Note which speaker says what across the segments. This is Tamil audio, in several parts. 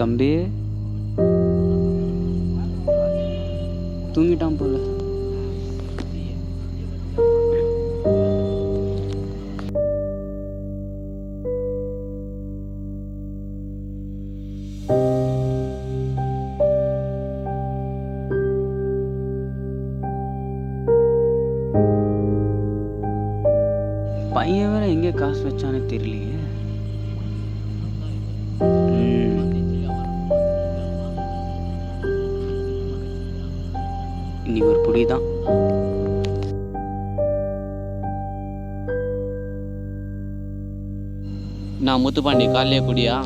Speaker 1: தம்பி தூங்கிட்டான் போல. பையன் வேற எங்கே காசு வச்சானே தெரியலையே. இன்னைக்கு ஒரு புடி தான்.
Speaker 2: நான் முத்துப்பாண்டி காலையே குடியா?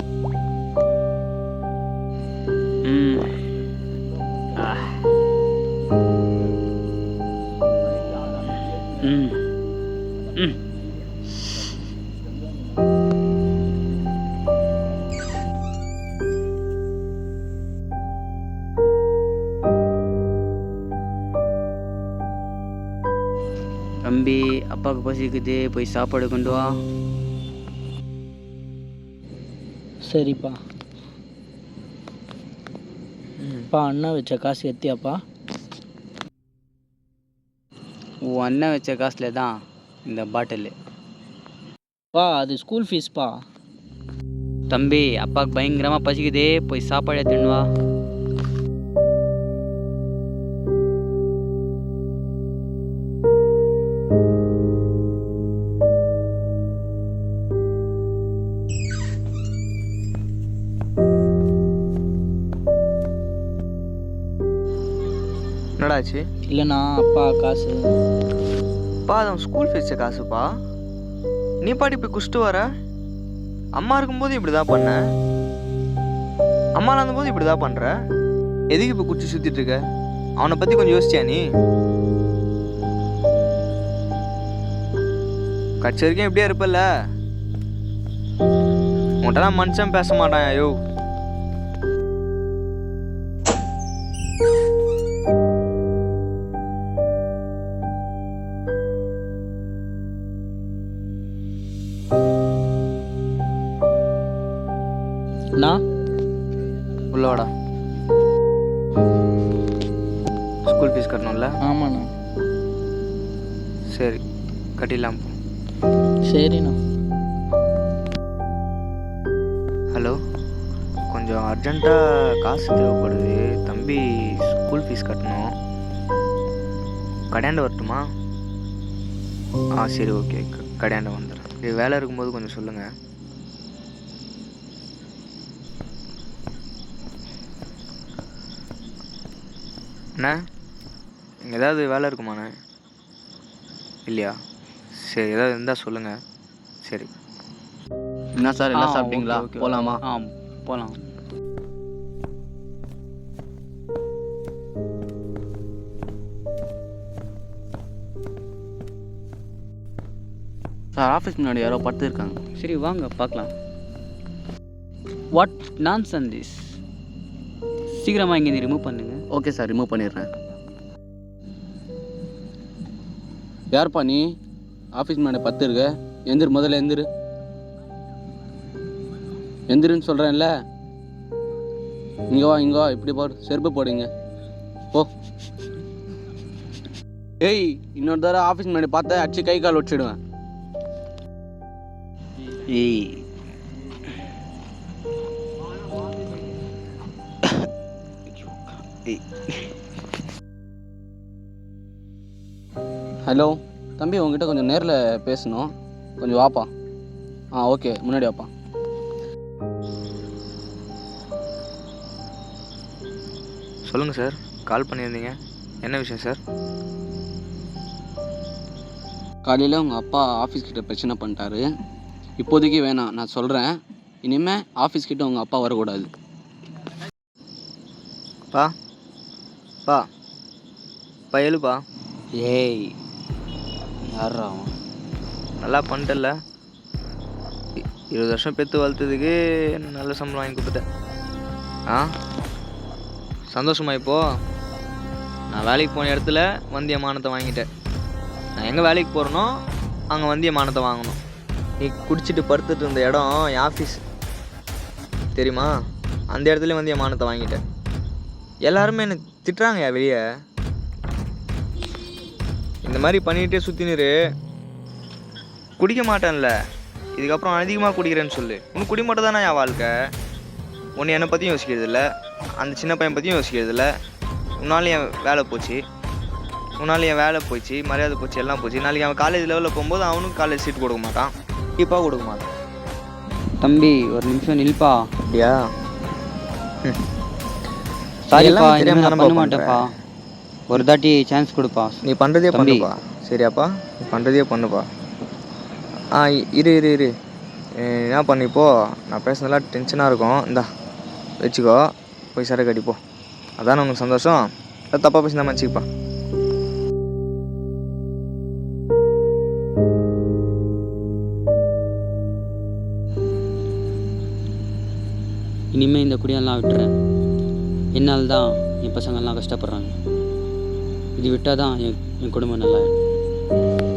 Speaker 1: தம்பி அப்பாவுக்கு பசிக்குது, போய் சாப்பாடு கொண்டு வா.
Speaker 3: சரிப்பா. பா அண்ணா வச்ச காசு எத்தியாப்பா?
Speaker 1: உன் அண்ணன் வச்ச காசுல தான் இந்த பாட்டில்.
Speaker 3: பா அது ஸ்கூல் ஃபீஸ்ப்பா.
Speaker 1: தம்பி அப்பாவுக்கு பயங்கரமாக பசிக்குது, போய் சாப்பாடு எடுத்துன்னு வா.
Speaker 4: என்னடாச்சு?
Speaker 3: இல்லைண்ணா அப்பா காசு.
Speaker 4: பா அது ஸ்கூல் ஃபீஸ் காசுப்பா. நீ பாட்டி போய் குடிச்சிட்டு வர. அம்மா இருக்கும்போது இப்படி தான் பண்ண, அம்மா இருந்தபோது இப்படி தான் பண்ணுற. எதுக்கு இப்போ குடிச்சு சுற்றிட்டு இருக்க? அவனை பற்றி கொஞ்சம் யோசிச்சியா நீ? கட்சி வரைக்கும் இப்படியே இருப்பல்ல. உன்ட்டெல்லாம் மனுஷன் பேச மாட்டான். ஐயோ
Speaker 3: அண்ணா
Speaker 4: உள்ளவாடா. School fees கட்டணும்ல?
Speaker 3: ஆமாண்ணா.
Speaker 4: சரி கட்டிடலாம்.
Speaker 3: சரிண்ணா.
Speaker 4: ஹலோ, கொஞ்சம் அர்ஜென்ட்டாக காசு தேவைப்படுது. தம்பி ஸ்கூல் ஃபீஸ் கட்டணும். கடையாண்ட வரட்டுமா? சரி ஓகே, கடையாண்ட வந்துடுறேன். இது வேலை இருக்கும்போது கொஞ்சம் சொல்லுங்கள். அண்ணா இங்கே ஏதாவது வேலை இருக்குமாண்ணே? இல்லையா? சரி ஏதாவது இருந்தால் சொல்லுங்கள். சரி.
Speaker 2: என்ன சார் எல்லாம் சாப்பிட்டீங்களா? போகலாமா?
Speaker 1: போகலாம்.
Speaker 2: சார் ஆஃபீஸ் முன்னாடி யாரோ படுத்து இருக்காங்க.
Speaker 1: சரி வாங்க பார்க்கலாம். What nonsense this? சீக்கிரமாக இங்கே ரிமூவ் பண்ணுங்க.
Speaker 2: ஓகே சார், ரிமூவ் பண்ணிடுறேன். யார்ப்பா நீ? ஆஃபீஸ் முன்னாடி பத்து இருக்க. எந்திரு, முதல்ல எந்திரு. எந்திருன்னு சொல்கிறேன்ல. இங்கே வா, இங்கே வா. இப்படி போடு, செருப்பு போடுங்க. ஓ ஏய், இன்னொரு தடவை ஆஃபீஸ் முன்னாடி பார்த்தா அடிச்சு கை கால் வச்சிடுவேன்.
Speaker 1: ஏய்
Speaker 2: ஹலோ தம்பி, உங்ககிட்ட கொஞ்சம் நேரில் பேசணும். கொஞ்சம் வாப்பா. ஓகே, முன்னாடி வாப்பா.
Speaker 4: சொல்லுங்கள் சார், கால் பண்ணியிருந்தீங்க. என்ன விஷயம் சார்?
Speaker 2: காலையில் உங்கள் அப்பா ஆஃபீஸ் கிட்ட பிரச்சனை பண்ணிட்டாரு. இப்போதைக்கு வேணாம், நான் சொல்கிறேன். இனிமேல் ஆஃபீஸ் கிட்ட உங்கள் அப்பா வரக்கூடாது.
Speaker 4: பா பா பா எழுப்பா.
Speaker 1: ஏய் யாரா அவன்?
Speaker 4: நல்லா பண்ணிட்டல. 20 வருஷம் பெற்று வளர்த்ததுக்கு நல்ல சம்பளம் வாங்கி கொடுத்துட்டேன். சந்தோஷமா? இப்போது நான் வேலைக்கு போன இடத்துல வந்திய மானத்தை வாங்கிட்டேன். நான் எங்கே வேலைக்கு போகிறேனோ அங்கே வந்திய மானத்தை வாங்கணும். நீ குடிச்சிட்டு படுத்துட்டு இருந்த இடம் என் ஆஃபீஸ் தெரியுமா? அந்த இடத்துல வந்து என் மானத்தை வாங்கிட்டேன். எல்லாருமே என்னை திட்டுறாங்கய்யா வெளியே. இந்த மாதிரி பண்ணிகிட்டே சுற்றினிரு. குடிக்க மாட்டேன்ல, இதுக்கப்புறம் அதிகமாக குடிக்கிறேன்னு சொல்லு. உனக்கு குடி மட்டும் தானே என் வாழ்க்கை. ஒன்று என்னை பற்றியும் யோசிக்கிறதில்ல, அந்த சின்ன பையன் பற்றியும் யோசிக்கிறதில்ல. உன்னாலும் என் வேலை போச்சு, உன்னாலும் என் வேலை போச்சு, மரியாதை போச்சு, எல்லாம் போச்சு. நாளைக்கு அவன் காலேஜ் லெவலில் போகும்போது அவனுக்கு காலேஜ் சீட் கொடுக்க மாட்டான், கண்டிப்பாக கொடுக்க மாட்டான்.
Speaker 1: தம்பி ஒரு நிமிஷம் நில்பா.
Speaker 4: அப்படியா?
Speaker 1: சாரிப்பா, இனிமேல் நான் பண்ண மாட்டேன்ப்பா. ஒரு தாட்டி சான்ஸ் கொடுப்பா.
Speaker 4: நீ பண்ணுறதே
Speaker 1: தம்பி.
Speaker 4: பண்ணுப்பா. சரியாப்பா, நீ பண்ணுறதே பண்ணுப்பா. இரு இரு இரு என்ன பண்ணிப்போ, நான் பேசுனதெல்லாம் டென்ஷனாக இருக்கும். இந்தா வச்சுக்கோ, போய் சரக்கு அடிப்போ. அதான் உனக்கு சந்தோஷம். தப்பாக பேசி தான் மன்னிச்சிப்பா.
Speaker 1: இனிமேல் இந்த குடியெல்லாம் விட்டுறேன். என்னால் தான் என் பசங்கள்லாம் கஷ்டப்படுறாங்க. இது விட்டால் தான் என் குடும்பம் நல்லா இருக்கும்.